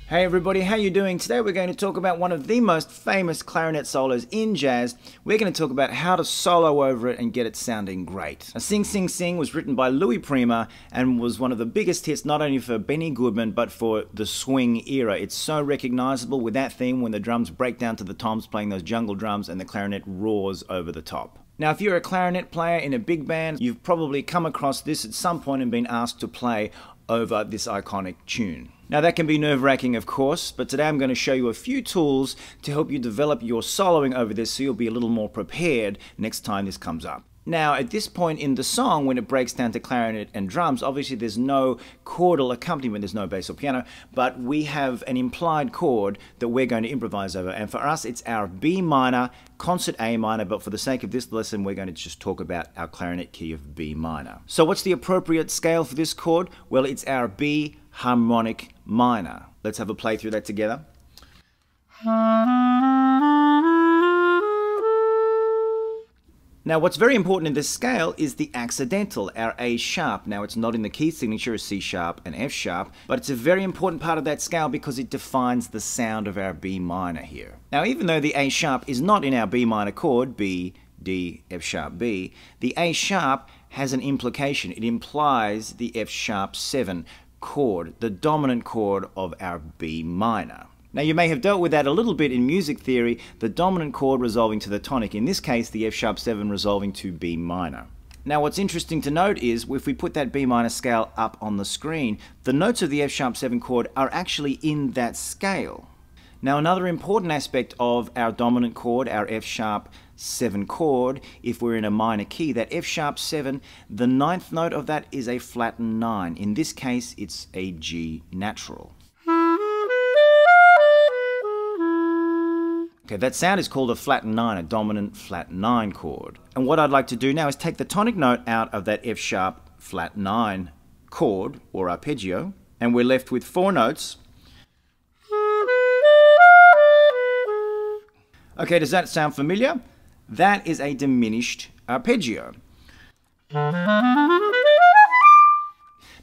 Hey everybody, how you doing? Today we're going to talk about one of the most famous clarinet solos in jazz. We're going to talk about how to solo over it and get it sounding great. Sing Sing Sing was written by Louis Prima and was one of the biggest hits not only for Benny Goodman but for the swing era. It's so recognizable with that theme when the drums break down to the toms playing those jungle drums and the clarinet roars over the top. Now, if you're a clarinet player in a big band, you've probably come across this at some point and been asked to play over this iconic tune. Now that can be nerve-wracking of course, but today I'm going to show you a few tools to help you develop your soloing over this so you'll be a little more prepared next time this comes up. Now at this point in the song, when it breaks down to clarinet and drums, obviously there's no chordal accompaniment, there's no bass or piano, but we have an implied chord that we're going to improvise over, and for us it's our B minor, concert A minor, but for the sake of this lesson we're going to just talk about our clarinet key of B minor. So what's the appropriate scale for this chord? Well, it's our B harmonic minor. Let's have a play through that together. Now what's very important in this scale is the accidental, our A sharp. Now it's not in the key signature as C sharp and F sharp, but it's a very important part of that scale because it defines the sound of our B minor here. Now even though the A sharp is not in our B minor chord, B, D, F sharp, B, the A sharp has an implication. It implies the F sharp 7 chord, the dominant chord of our B minor. Now you may have dealt with that a little bit in music theory, the dominant chord resolving to the tonic, in this case the F sharp 7 resolving to B minor. Now what's interesting to note is if we put that B minor scale up on the screen, the notes of the F sharp 7 chord are actually in that scale. Now another important aspect of our dominant chord, our F sharp 7 chord, if we're in a minor key, that F sharp 7, the ninth note of that is a flattened 9. In this case it's a G natural. Okay, that sound is called a flattened 9, a dominant flat 9 chord. And what I'd like to do now is take the tonic note out of that F sharp flat 9 chord, or arpeggio, and we're left with 4 notes. Okay, does that sound familiar? That is a diminished arpeggio.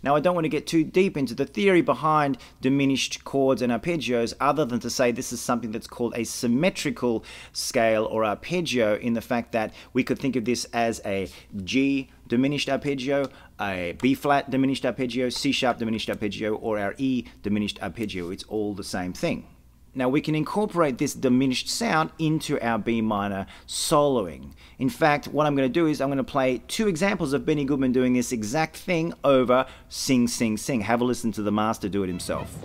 Now I don't want to get too deep into the theory behind diminished chords and arpeggios other than to say this is something that's called a symmetrical scale or arpeggio, in the fact that we could think of this as a G diminished arpeggio, a B flat diminished arpeggio, C sharp diminished arpeggio, or our E diminished arpeggio. It's all the same thing. Now we can incorporate this diminished sound into our B minor soloing. In fact, what I'm going to do is I'm going to play 2 examples of Benny Goodman doing this exact thing over Sing Sing Sing. Have a listen to the master do it himself.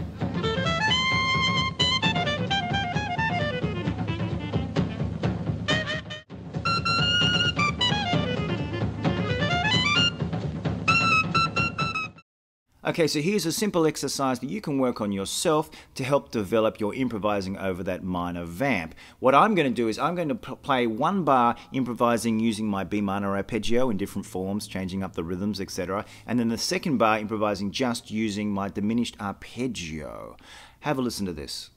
Okay, so here's a simple exercise that you can work on yourself to help develop your improvising over that minor vamp. What I'm going to do is I'm going to play 1 bar improvising using my B minor arpeggio in different forms, changing up the rhythms, etc. And then the second bar improvising just using my diminished arpeggio. Have a listen to this.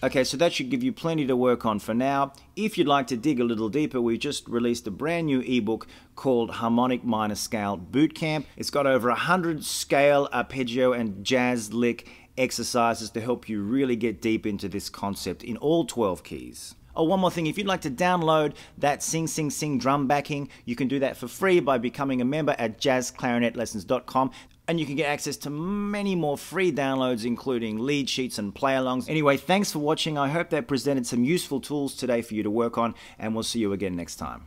Okay, so that should give you plenty to work on for now. If you'd like to dig a little deeper, we just released a brand new ebook called Harmonic Minor Scale Bootcamp. It's got over 100 scale, arpeggio, and jazz lick exercises to help you really get deep into this concept in all 12 keys. Oh, one more thing, if you'd like to download that Sing Sing Sing drum backing, you can do that for free by becoming a member at jazzclarinetlessons.com. And you can get access to many more free downloads, including lead sheets and play-alongs. Anyway, thanks for watching. I hope that presented some useful tools today for you to work on, and we'll see you again next time.